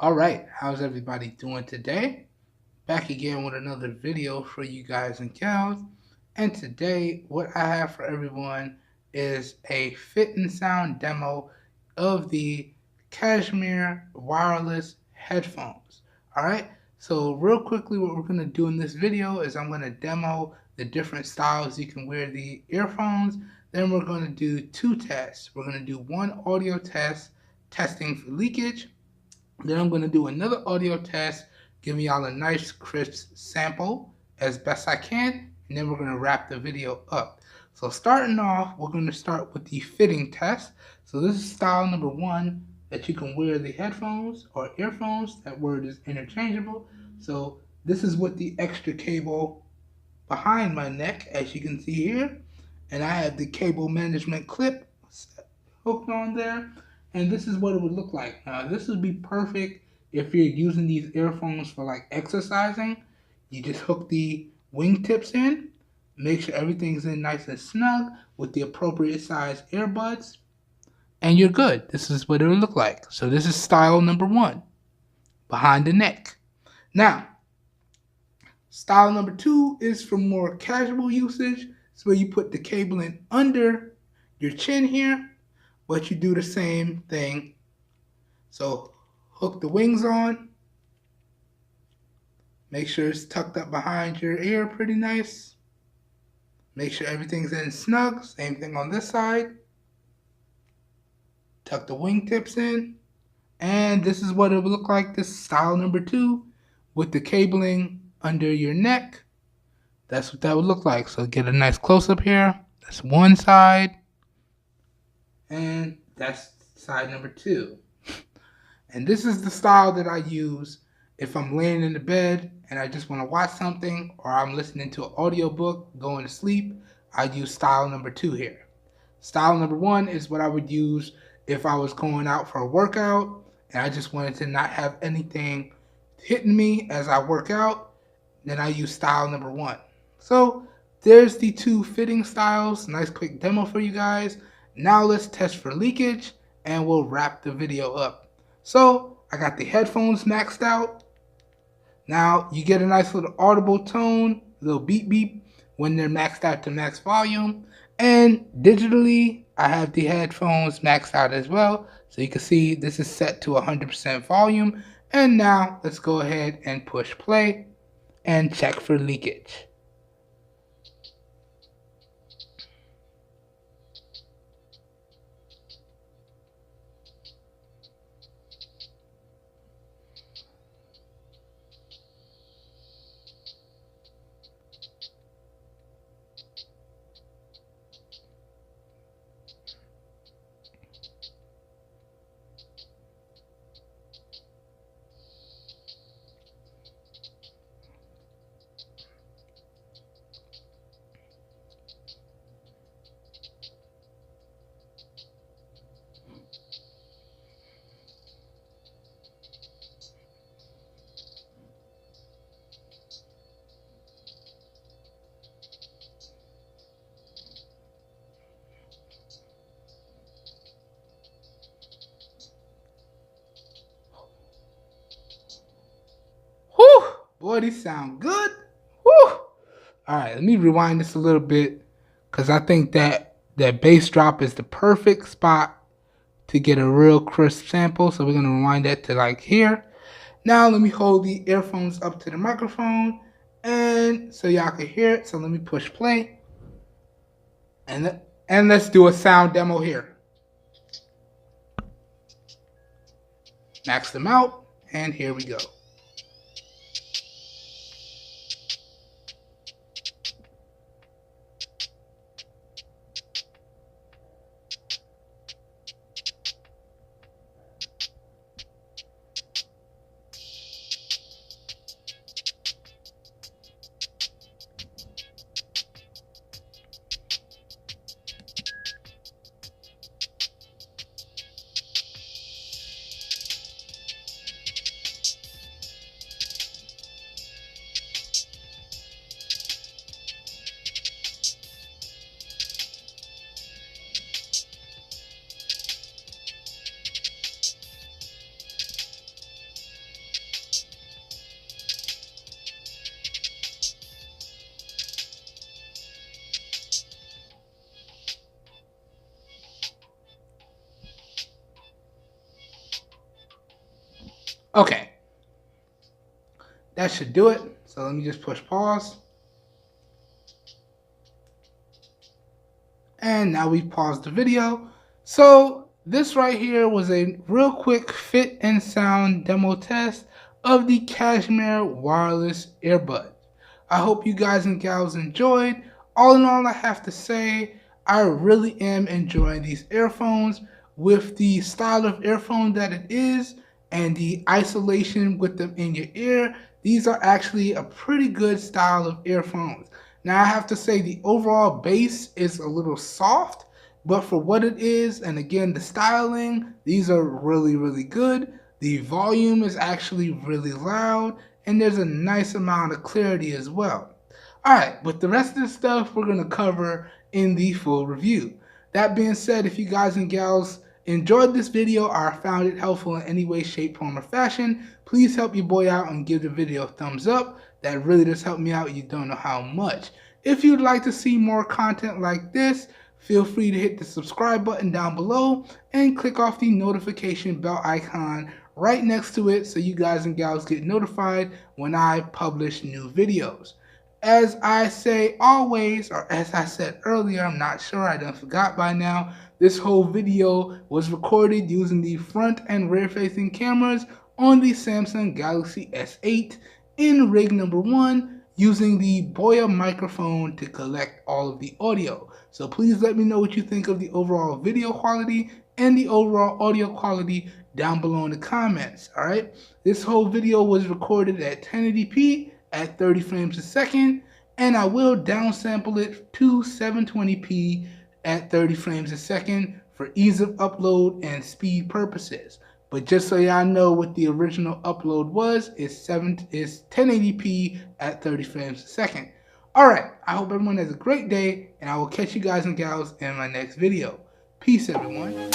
Alright, how's everybody doing today? Back again with another video for you guys and gals. And today, what I have for everyone is a fit and sound demo of the Kasmer wireless headphones. Alright, so real quickly what we're going to do in this video is I'm going to demo the different styles you can wear the earphones. Then we're going to do two tests. We're going to do one audio test, testing for leakage. Then I'm going to do another audio test, giving y'all a nice crisp sample as best I can, and then we're going to wrap the video up. So starting off, we're going to start with the fitting test. So this is style number one, that you can wear the headphones or earphones. That word is interchangeable. So this is with the extra cable behind my neck, as you can see here. And I have the cable management clip hooked on there. And this is what it would look like. Now, this would be perfect if you're using these earphones for like exercising. You just hook the wingtips in, make sure everything's in nice and snug with the appropriate size earbuds, and you're good. This is what it would look like. So this is style number one, behind the neck. Now, style number two is for more casual usage. It's where you put the cable in under your chin here, but you do the same thing. So hook the wings on, make sure it's tucked up behind your ear pretty nice, make sure everything's in snug, same thing on this side, tuck the wingtips in, and this is what it would look like. This is style number two with the cabling under your neck. That's what that would look like. So get a nice close-up here. That's one side, and that's side number two. And this is the style that I use if I'm laying in the bed and I just want to watch something, or I'm listening to an audiobook, going to sleep. I use style number two here. Style number one is what I would use if I was going out for a workout and I just wanted to not have anything hitting me as I work out. Then I use style number one. So there's the two fitting styles. Nice quick demo for you guys. Now let's test for leakage and we'll wrap the video up. So I got the headphones maxed out. Now you get a nice little audible tone, little beep beep when they're maxed out to max volume. And digitally, I have the headphones maxed out as well. So you can see this is set to 100% volume. And now let's go ahead and push play and check for leakage. Whew, boy, these sound good. Whew. Alright, let me rewind this a little bit, because I think that bass drop is the perfect spot to get a real crisp sample. So we're going to rewind that to like here. Now let me hold the earphones up to the microphone and so y'all can hear it. So let me push play. And let's do a sound demo here. Max them out, and here we go. Okay, that should do it. So let me just push pause. And now we paused the video. So this right here was a real quick fit and sound demo test of the Kasmer wireless earbuds. I hope you guys and gals enjoyed. All in all, I have to say, I really am enjoying these earphones with the style of earphone that it is and the isolation with them in your ear. These are actually a pretty good style of earphones. Now I have to say the overall bass is a little soft, but for what it is, and again the styling, these are really, really good. The volume is actually really loud, and there's a nice amount of clarity as well. Alright, but the rest of the stuff we're going to cover in the full review. That being said, if you guys and gals enjoyed this video or found it helpful in any way, shape, form, or fashion, please help your boy out and give the video a thumbs up. That really does help me out. You don't know how much. If you'd like to see more content like this, feel free to hit the subscribe button down below and click off the notification bell icon right next to it so you guys and gals get notified when I publish new videos. As I say always, or as I said earlier, I'm not sure, I done forgot by now, this whole video was recorded using the front and rear facing cameras on the Samsung Galaxy S8 in rig number 1 using the BOYA microphone to collect all of the audio. So please let me know what you think of the overall video quality and the overall audio quality down below in the comments, alright? This whole video was recorded at 1080p at 30 frames a second, and I will downsample it to 720p at 30 frames a second for ease of upload and speed purposes. But just so y'all know what the original upload was, is 1080p at 30 frames a second. Alright, I hope everyone has a great day, and I will catch you guys and gals in my next video. Peace, everyone.